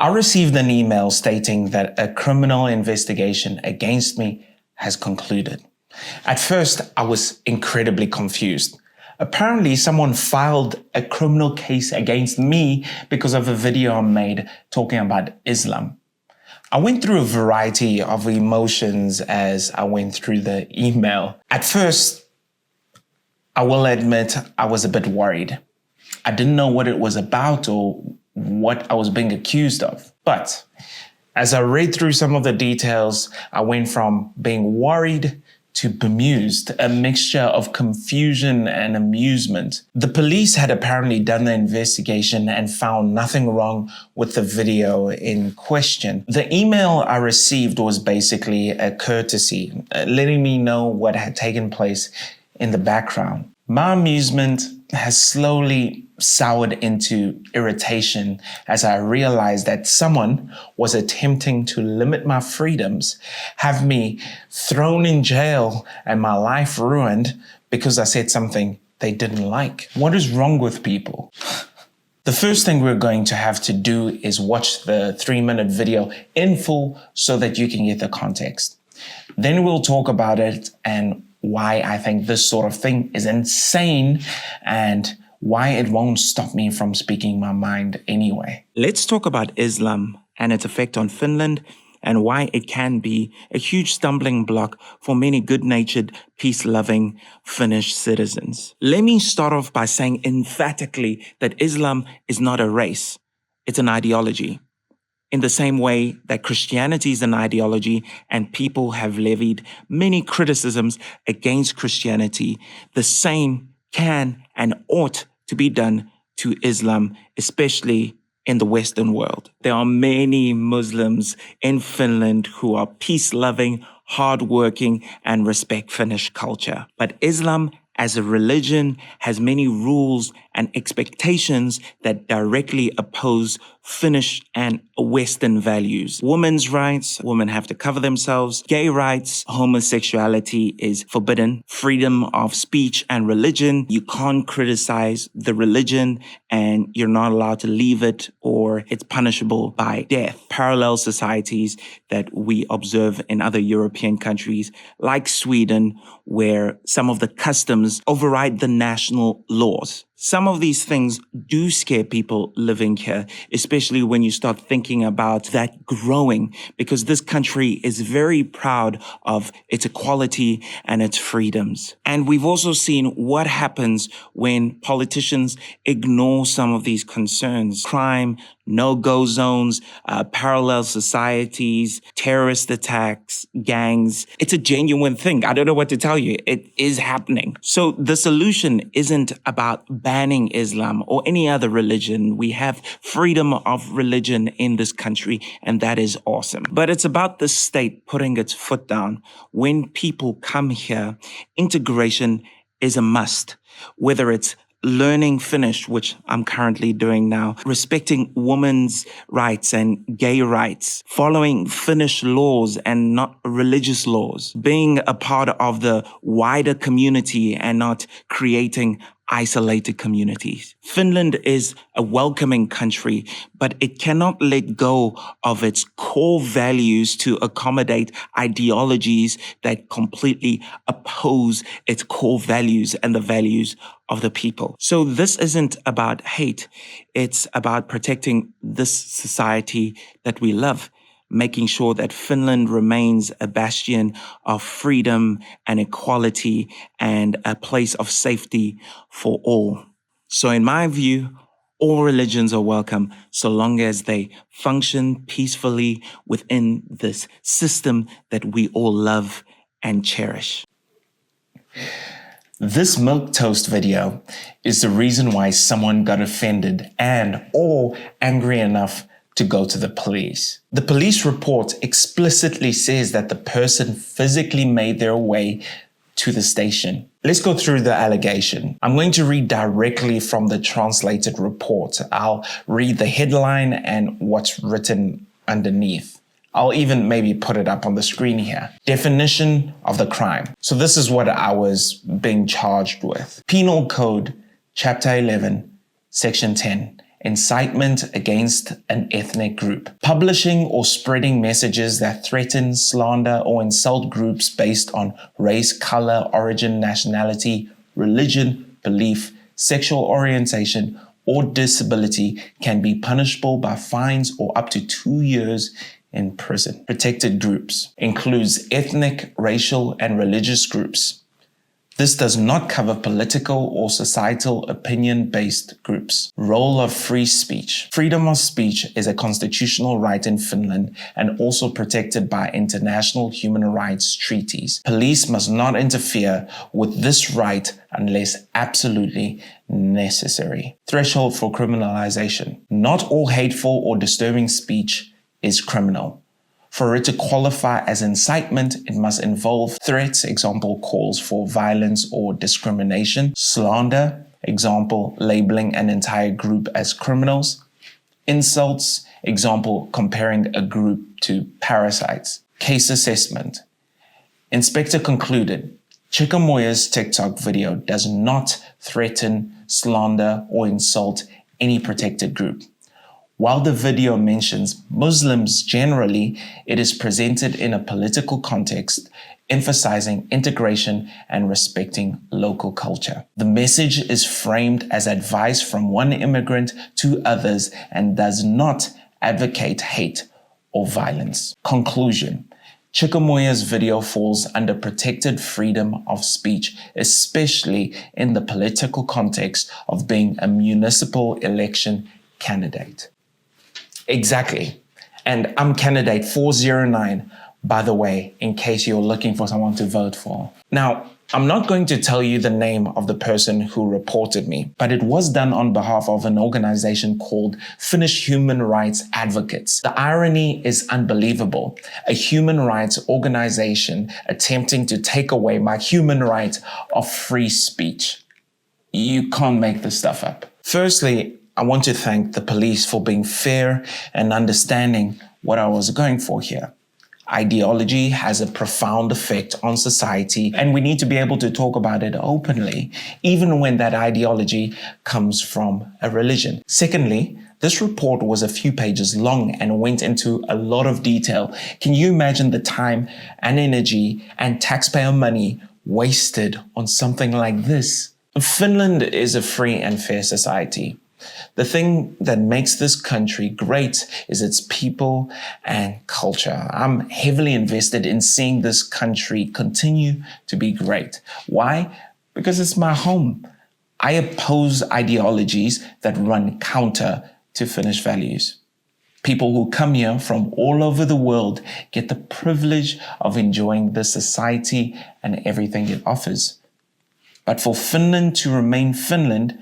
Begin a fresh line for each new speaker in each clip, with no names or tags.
I received an email stating that a criminal investigation against me has concluded. At first, I was incredibly confused. Apparently, someone filed a criminal case against me because of a video I made talking about Islam. I went through a variety of emotions as I went through the email. At first, I will admit I was a bit worried. I didn't know what it was about or what I was being accused of. But as I read through some of the details, I went from being worried to bemused, a mixture of confusion and amusement. The police had apparently done the investigation and found nothing wrong with the video in question. The email I received was basically a courtesy, letting me know what had taken place in the background. My amusement has slowly soured into irritation as I realized that someone was attempting to limit my freedoms, have me thrown in jail and my life ruined because I said something they didn't like. What is wrong with people? The first thing we're going to have to do is watch the 3-minute video in full so that you can get the context. Then we'll talk about it and why I think this sort of thing is insane and why it won't stop me from speaking my mind anyway.
Let's talk about Islam and its effect on Finland and why it can be a huge stumbling block for many good-natured, peace-loving Finnish citizens. Let me start off by saying emphatically that Islam is not a race. It's an ideology. In the same way that Christianity is an ideology and people have levied many criticisms against Christianity, the same can and ought to be done to Islam, especially in the Western world. There are many Muslims in Finland who are peace-loving, hardworking, and respect Finnish culture. But Islam as a religion has many rules and expectations that directly oppose Finnish and Western values. Women's rights, women have to cover themselves. Gay rights, homosexuality is forbidden. Freedom of speech and religion, you can't criticize the religion and you're not allowed to leave it or it's punishable by death. Parallel societies that we observe in other European countries like Sweden, where some of the customs override the national laws. Some of these things do scare people living here, especially when you start thinking about that growing, because this country is very proud of its equality and its freedoms. And we've also seen what happens when politicians ignore some of these concerns. Crime, no-go zones, parallel societies, terrorist attacks, gangs. It's a genuine thing. I don't know what to tell you. It is happening. So the solution isn't about banning Islam or any other religion. We have freedom of religion in this country, and that is awesome. But it's about the state putting its foot down. When people come here, integration is a must, whether it's learning Finnish, which I'm currently doing now, respecting women's rights and gay rights, following Finnish laws and not religious laws, being a part of the wider community and not creating isolated communities. Finland is a welcoming country, but it cannot let go of its core values to accommodate ideologies that completely oppose its core values and the values of the people. So this isn't about hate. It's about protecting this society that we love, making sure that Finland remains a bastion of freedom and equality and a place of safety for all. So in my view, all religions are welcome so long as they function peacefully within this system that we all love and cherish.
This milquetoast video is the reason why someone got offended and or angry enough to go to the police. The police report explicitly says that the person physically made their way to the station. Let's go through the allegation. I'm going to read directly from the translated report. I'll read the headline and what's written underneath. I'll even maybe put it up on the screen here. Definition of the crime. So this is what I was being charged with. Penal Code, Chapter 11, Section 10. incitement against an ethnic group. Publishing or spreading messages that threaten, slander, or insult groups based on race, color, origin, nationality, religion, belief, sexual orientation, or disability can be punishable by fines or up to 2 years in prison. Protected groups includes ethnic, racial, and religious groups. This does not cover political or societal opinion-based groups. Role of free speech. Freedom of speech is a constitutional right in Finland and also protected by international human rights treaties. Police must not interfere with this right unless absolutely necessary. Threshold for criminalization. Not all hateful or disturbing speech is criminal. For it to qualify as incitement, it must involve threats, example, calls for violence or discrimination, slander, example, labeling an entire group as criminals, insults, example, comparing a group to parasites. Case assessment. Inspector concluded, Chikamoya's TikTok video does not threaten, slander, or insult any protected group. While the video mentions Muslims generally, it is presented in a political context, emphasizing integration and respecting local culture. The message is framed as advice from one immigrant to others and does not advocate hate or violence. Conclusion. Chikamoya's video falls under protected freedom of speech, especially in the political context of being a municipal election candidate. Exactly. And I'm candidate 409, by the way, in case you're looking for someone to vote for. Now, I'm not going to tell you the name of the person who reported me, but it was done on behalf of an organization called Finnish Human Rights Advocates. The irony is unbelievable. A human rights organization attempting to take away my human right of free speech. You can't make this stuff up. Firstly, I want to thank the police for being fair and understanding what I was going for here. Ideology has a profound effect on society, and we need to be able to talk about it openly, even when that ideology comes from a religion. Secondly, this report was a few pages long and went into a lot of detail. Can you imagine the time and energy and taxpayer money wasted on something like this? Finland is a free and fair society. The thing that makes this country great is its people and culture. I'm heavily invested in seeing this country continue to be great. Why? Because it's my home. I oppose ideologies that run counter to Finnish values. People who come here from all over the world get the privilege of enjoying this society and everything it offers. But for Finland to remain Finland,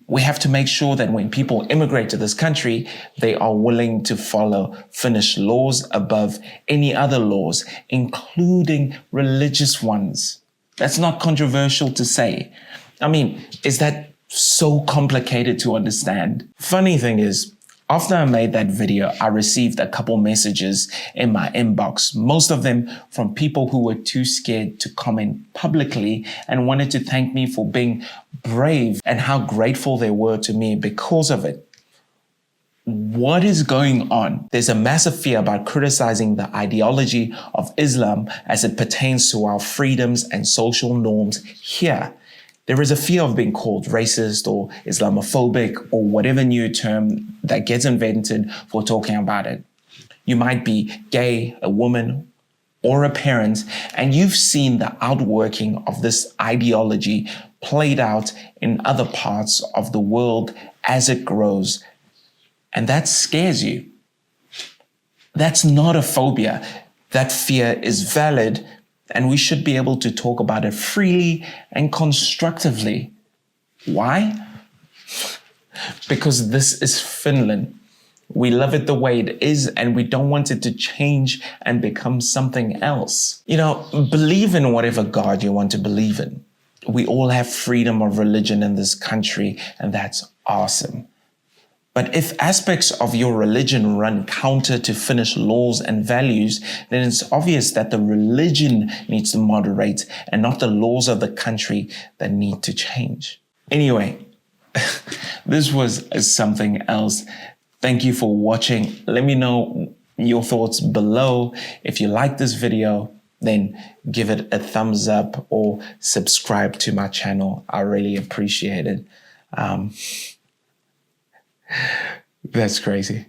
we have to make sure that when people immigrate to this country, they are willing to follow Finnish laws above any other laws, including religious ones. That's not controversial to say. I mean, is that so complicated to understand? Funny thing is, after I made that video, I received a couple messages in my inbox, most of them from people who were too scared to comment publicly and wanted to thank me for being brave and how grateful they were to me because of it. What is going on? There's a massive fear about criticizing the ideology of Islam as it pertains to our freedoms and social norms here. There is a fear of being called racist or Islamophobic or whatever new term that gets invented for talking about it. You might be gay, a woman, or a parent, and you've seen the outworking of this ideology played out in other parts of the world as it grows. And that scares you. That's not a phobia. That fear is valid, and we should be able to talk about it freely and constructively. Why? Because this is Finland. We love it the way it is, and we don't want it to change and become something else. You know, believe in whatever God you want to believe in. We all have freedom of religion in this country, and that's awesome. But if aspects of your religion run counter to Finnish laws and values, then it's obvious that the religion needs to moderate and not the laws of the country that need to change. Anyway, this was something else. Thank you for watching. Let me know your thoughts below. If you like this video, then give it a thumbs up or subscribe to my channel. I really appreciate it. That's crazy.